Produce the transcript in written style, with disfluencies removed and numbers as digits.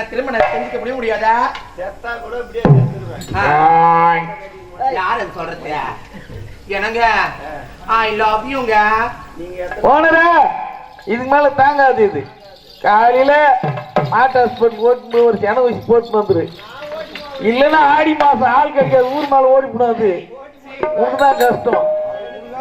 திருமணம் செஞ்சுக்க முடியாதா? யாரு சொல்றது? என்னங்க ஐ லவ் யூங்க. இதுக்கு மேல தாங்காது. இது காலையில மாட்டு ஹாஸ்பிட்டல் போட்டு ஒரு சென ஊசி போட்டு வந்துரு. இல்லைன்னா ஆடி மாசம் ஆள் கிடைக்காது, ஊர் மேல ஓடி போடாது. உனக்குதான் கஷ்டம்.